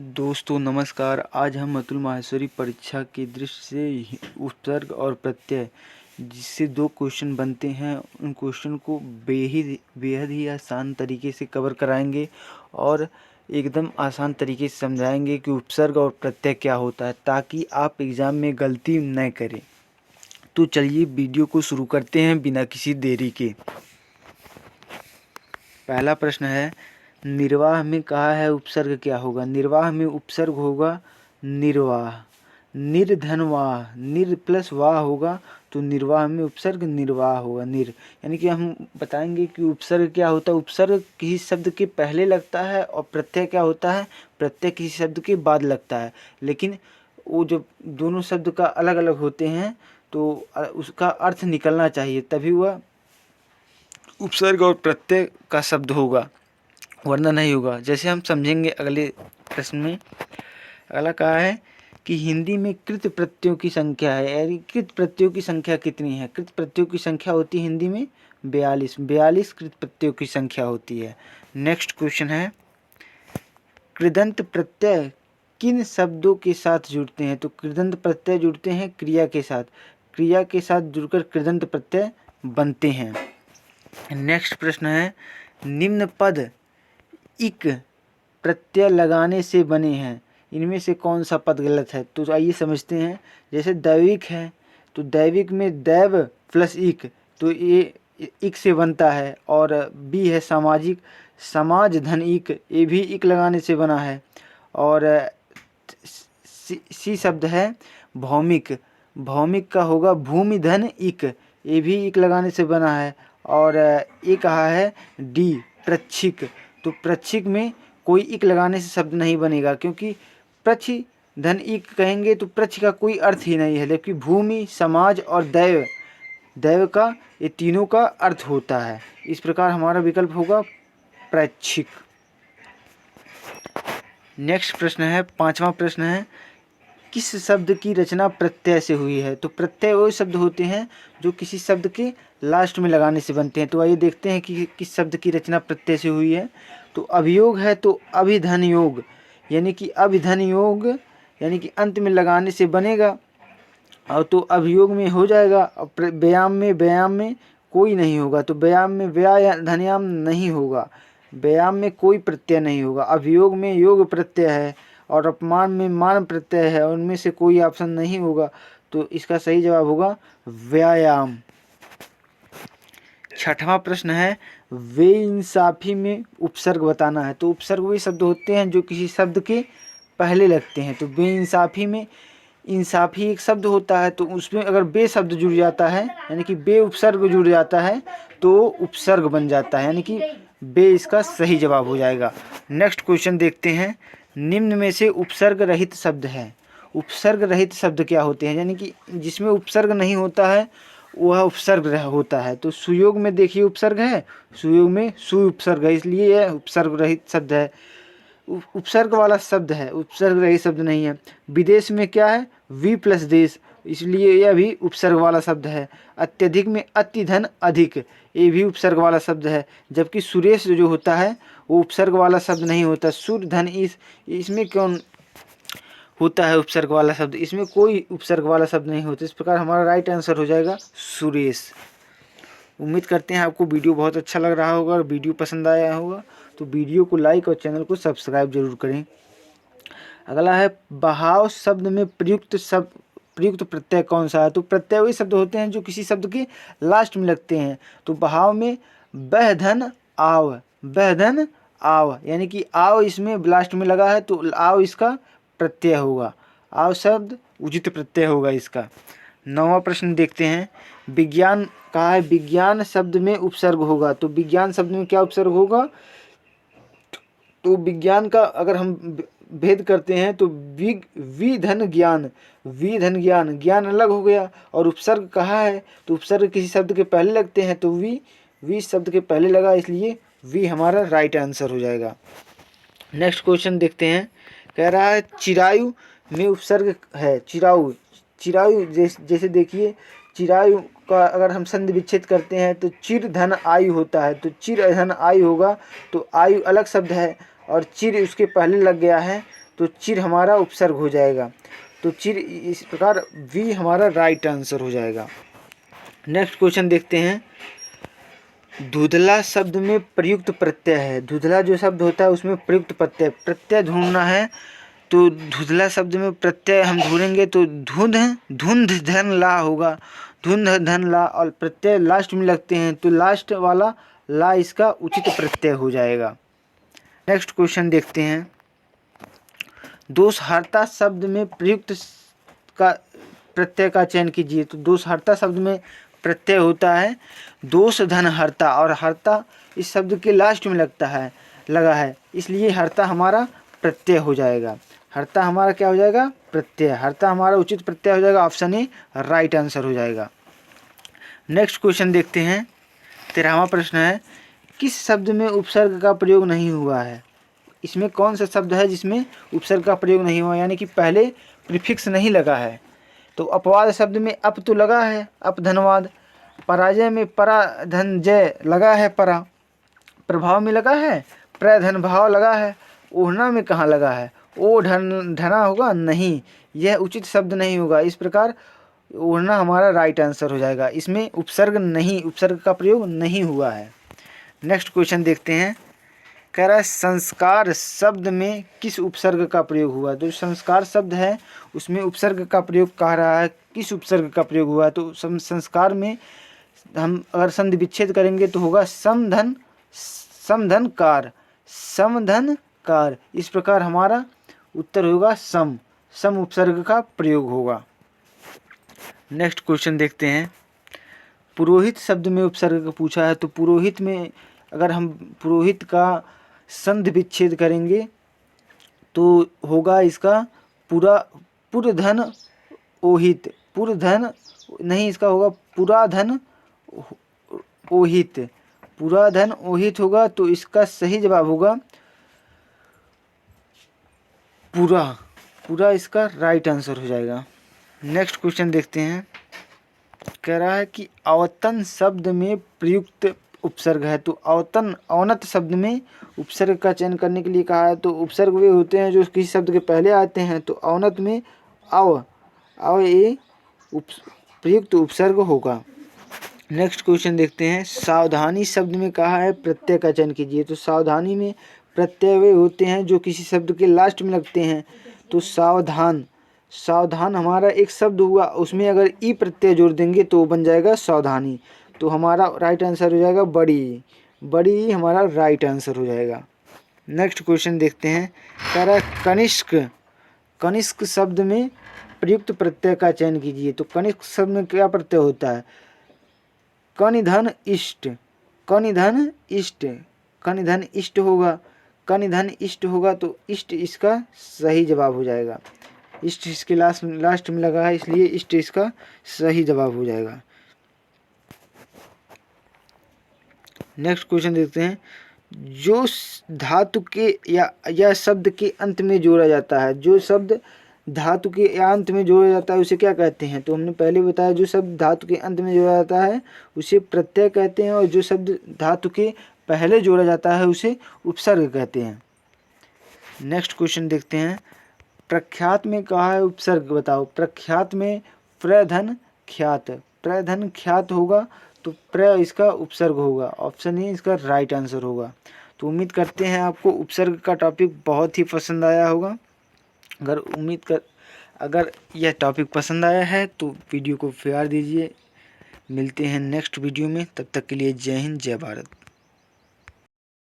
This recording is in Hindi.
दोस्तों नमस्कार। आज हम अतुल माहेश्वरी परीक्षा की दृष्टि से उपसर्ग और प्रत्यय जिससे दो क्वेश्चन बनते हैं उन क्वेश्चन को बेहद ही आसान तरीके से कवर कराएंगे और एकदम आसान तरीके से समझाएंगे कि उपसर्ग और प्रत्यय क्या होता है, ताकि आप एग्ज़ाम में गलती न करें। तो चलिए वीडियो को शुरू करते हैं बिना किसी देरी के। पहला प्रश्न है, निर्वाह में कहा है उपसर्ग क्या होगा। निर्वाह में उपसर्ग होगा निर्वाह। निर्धनवाह, निर प्लस वाह होगा तो निर्वाह में उपसर्ग निर्वाह होगा। निर यानी कि हम बताएंगे कि उपसर्ग क्या होता है। उपसर्ग किसी शब्द के पहले लगता है और प्रत्यय क्या होता है, प्रत्यय किसी शब्द के बाद लगता है। लेकिन वो जब दोनों शब्द का अलग अलग होते हैं तो उसका अर्थ निकलना चाहिए, तभी वह उपसर्ग और प्रत्यय का शब्द होगा, वरना नहीं होगा। जैसे हम समझेंगे अगले प्रश्न में। अगला कहा है कि हिंदी में कृत प्रत्ययों की संख्या है, यानी कृत प्रत्ययों की संख्या कितनी है। कृत प्रत्ययों की संख्या होती है हिंदी में 42 कृत प्रत्ययों की संख्या होती है। नेक्स्ट क्वेश्चन है, कृदंत प्रत्यय किन शब्दों के साथ जुड़ते हैं। तो कृदंत प्रत्यय जुड़ते हैं क्रिया के साथ, क्रिया के साथ जुड़कर कृदंत प्रत्यय बनते हैं। नेक्स्ट प्रश्न है, निम्न पद इक प्रत्यय लगाने से बने हैं, इनमें से कौन सा पद गलत है। तो आइए समझते हैं। जैसे दैविक है तो दैविक में दैव प्लस इक, तो ये इक से बनता है। और बी है सामाजिक, समाज धन इक, ये भी इक लगाने से बना है। और सी शब्द है भौमिक, भौमिक का होगा भूमि धन इक, ये भी इक लगाने से बना है। और ये कहा है डी प्रच्छिक, तो प्रच्छिक में कोई इक लगाने से शब्द नहीं बनेगा, क्योंकि प्रच्छ धन इक कहेंगे तो प्रच्छ का कोई अर्थ ही नहीं है। लेकिन भूमि, समाज और दैव, दैव का, ये तीनों का अर्थ होता है। इस प्रकार हमारा विकल्प होगा प्रच्छिक। नेक्स्ट प्रश्न है, पांचवा प्रश्न है, किस शब्द की रचना प्रत्यय से हुई है। तो प्रत्यय वो शब्द होते हैं जो किसी शब्द के लास्ट में लगाने से बनते हैं। तो आइए देखते हैं कि किस शब्द की रचना प्रत्यय से हुई है। तो अभियोग है तो अभिधन योग, यानी कि अभिधन योग यानी कि अंत में लगाने से बनेगा, और तो अभियोग में हो जाएगा। और व्यायाम में कोई नहीं होगा, तो व्यायाम में व्या या धनयाम नहीं होगा, व्यायाम में कोई प्रत्यय नहीं होगा। अभियोग में योग प्रत्यय है और अपमान में मान प्रत्यय है, उनमें से कोई ऑप्शन नहीं होगा। तो इसका सही जवाब होगा व्यायाम। छठवां प्रश्न है, बेइंसाफी में उपसर्ग बताना है। तो उपसर्ग वे शब्द होते हैं जो किसी शब्द के पहले लगते हैं। तो बेइंसाफी में, इंसाफी एक शब्द होता है, तो उसमें अगर बे शब्द जुड़ जाता है, यानी कि बे उपसर्ग जुड़ जाता है तो उपसर्ग बन जाता है, यानी कि बे इसका सही जवाब हो जाएगा। नेक्स्ट क्वेश्चन देखते हैं, निम्न में से उपसर्ग रहित शब्द है। उपसर्ग रहित शब्द क्या होते हैं, यानी कि जिसमें उपसर्ग नहीं होता है वह उपसर्ग होता है। तो सुयोग में देखिए उपसर्ग है, सुयोग में सु उपसर्ग है, इसलिए यह उपसर्ग रहित शब्द है। उपसर्ग वाला शब्द है, उपसर्ग रहित शब्द नहीं है। विदेश में क्या है, वी प्लस देश, इसलिए यह भी उपसर्ग वाला शब्द है। अत्यधिक में अति धन अधिक, ये भी उपसर्ग वाला शब्द है। जबकि सुरेश जो होता है वो उपसर्ग वाला शब्द नहीं होता। सुर धन इसमें कौन होता है उपसर्ग वाला शब्द, इसमें कोई उपसर्ग वाला शब्द नहीं होता। इस प्रकार हमारा राइट आंसर हो जाएगा सुरेश। उम्मीद करते हैं आपको वीडियो बहुत अच्छा लग रहा होगा और वीडियो पसंद आया होगा, तो वीडियो को लाइक और चैनल को सब्सक्राइब जरूर करें। अगला है, बहाव शब्द में प्रयुक्त प्रत्यय कौन सा है। तो प्रत्यय वही शब्द होते हैं जो किसी शब्द के लास्ट में लगते हैं। तो बहाव में बह धन आव, बह धन आव, यानी कि आव इसमें लास्ट में लगा है तो आव इसका प्रत्यय होगा, आव शब्द उचित प्रत्यय होगा इसका। नौवां प्रश्न देखते हैं, विज्ञान कहा है, विज्ञान शब्द में उपसर्ग होगा। तो विज्ञान शब्द में क्या उपसर्ग होगा, तो विज्ञान का अगर हम भेद करते हैं तो वि धन ज्ञान, वि धन ज्ञान, ज्ञान अलग हो गया। और उपसर्ग कहा है तो उपसर्ग किसी शब्द के पहले लगते हैं, तो वी शब्द के पहले लगा, इसलिए वी हमारा राइट आंसर हो जाएगा। नेक्स्ट क्वेश्चन देखते हैं, कह रहा है चिरायु में उपसर्ग है। चिरायु, चिरायु जैसे देखिए, चिरायु का अगर हम संधि विच्छेद करते हैं तो चिर धन आयु होता है, तो चिर धन आयु होगा, तो आयु अलग शब्द है और चिर उसके पहले लग गया है, तो चिर हमारा उपसर्ग हो जाएगा। तो चिर, इस प्रकार वी हमारा राइट आंसर हो जाएगा। नेक्स्ट क्वेश्चन देखते हैं। धुंधला शब्द में प्रयुक्त प्रत्यय है। धुंधला जो शब्द होता है उसमें प्रयुक्त प्रत्यय ढूंढना है। तो धुंधला शब्द में प्रत्यय हम ढूंढेंगे तो धुंध धन ला होगा, धुंध धन ला, और प्रत्यय लास्ट में लगते हैं तो लास्ट वाला ला इसका उचित प्रत्यय हो जाएगा। नेक्स्ट क्वेश्चन देखते हैं। दोषहर्ता शब्द में प्रयुक्त का प्रत्यय का चयन कीजिए। तो दोषहर्ता शब्द में प्रत्यय होता है दोष धन हर्ता, और हर्ता इस शब्द के लास्ट में लगा है, इसलिए हर्ता हमारा प्रत्यय हो जाएगा। हर्ता हमारा क्या हो जाएगा? प्रत्यय। हर्ता हमारा उचित प्रत्यय हो जाएगा। ऑप्शन ए राइट आंसर हो जाएगा। नेक्स्ट क्वेश्चन देखते हैं। 13वां प्रश्न है, किस शब्द में उपसर्ग का प्रयोग नहीं हुआ है? इसमें कौन सा शब्द है जिसमें उपसर्ग का प्रयोग नहीं हुआ, यानी कि पहले प्रीफिक्स नहीं लगा है? तो अपवाद शब्द में अप तो लगा है, अप धनवाद। पराजय में परा धन जय लगा है, परा। प्रभाव में लगा है, प्रधन भाव लगा है। ओढ़ना में कहाँ लगा है? ओ धना होगा, नहीं, यह उचित शब्द नहीं होगा। इस प्रकार ओढ़ना हमारा राइट आंसर हो जाएगा। इसमें उपसर्ग का प्रयोग नहीं हुआ है। नेक्स्ट क्वेश्चन देखते हैं। कह रहा है संस्कार शब्द में किस उपसर्ग का प्रयोग हुआ? तो संस्कार शब्द है उसमें उपसर्ग का प्रयोग कह रहा है, किस उपसर्ग का प्रयोग हुआ? तो संस्कार में हम अगर संधि विच्छेद करेंगे तो होगा समधन कार। इस प्रकार हमारा उत्तर होगा सम उपसर्ग का प्रयोग होगा। नेक्स्ट क्वेश्चन देखते हैं। पुरोहित शब्द में उपसर्ग पूछा है। तो पुरोहित में अगर हम पुरोहित का संधि विच्छेद करेंगे तो होगा इसका पुरधन ओहित। पुरधन नहीं, इसका होगा पुराधन ओहित। पुराधन ओहित होगा तो इसका सही जवाब होगा पूरा इसका राइट आंसर हो जाएगा। नेक्स्ट क्वेश्चन देखते हैं। कह रहा है कि अवतन शब्द में प्रयुक्त उपसर्ग है। तो अवनत शब्द में उपसर्ग का चयन करने के लिए कहा है। तो उपसर्ग वे होते हैं जो किसी शब्द के पहले आते हैं। तो अवनत में अव ये प्रयुक्त उपसर्ग होगा। नेक्स्ट क्वेश्चन देखते हैं। सावधानी शब्द में कहा है प्रत्यय का चयन कीजिए। तो सावधानी में प्रत्यय वे होते हैं जो किसी शब्द के लास्ट में लगते हैं। तो सावधान हमारा एक शब्द हुआ, उसमें अगर ई प्रत्यय जोड़ देंगे तो बन जाएगा सावधानी। तो हमारा राइट आंसर हो जाएगा बड़ी हमारा राइट आंसर हो जाएगा। नेक्स्ट क्वेश्चन देखते हैं। कह रहा है कनिष्क शब्द में प्रयुक्त प्रत्यय का चयन कीजिए। तो कनिष्क शब्द में क्या प्रत्यय होता है? कनिधन इष्ट होगा तो इष्ट इसका सही जवाब हो जाएगा। इष्ट इसके लास्ट में लगा है, इसलिए इष्ट इसका सही जवाब हो जाएगा। नेक्स्ट क्वेश्चन देखते हैं। जो धातु के या शब्द के अंत में जोड़ा जाता है, जो शब्द धातु के अंत में जोड़ा जाता है उसे क्या कहते हैं? तो हमने पहले बताया जो शब्द धातु के अंत में जोड़ा जाता है उसे प्रत्यय कहते हैं, और जो शब्द धातु के पहले जोड़ा जाता है उसे उपसर्ग कहते हैं। नेक्स्ट क्वेश्चन देखते हैं। प्रख्यात में कहा है उपसर्ग बताओ। प्रख्यात में प्रधन ख्यात होगा तो प्र इसका उपसर्ग होगा। ऑप्शन ए इसका राइट आंसर होगा। तो उम्मीद करते हैं आपको उपसर्ग का टॉपिक बहुत ही पसंद आया होगा। अगर यह टॉपिक पसंद आया है तो वीडियो को प्यार दीजिए। मिलते हैं नेक्स्ट वीडियो में, तब तक के लिए जय हिंद जय भारत।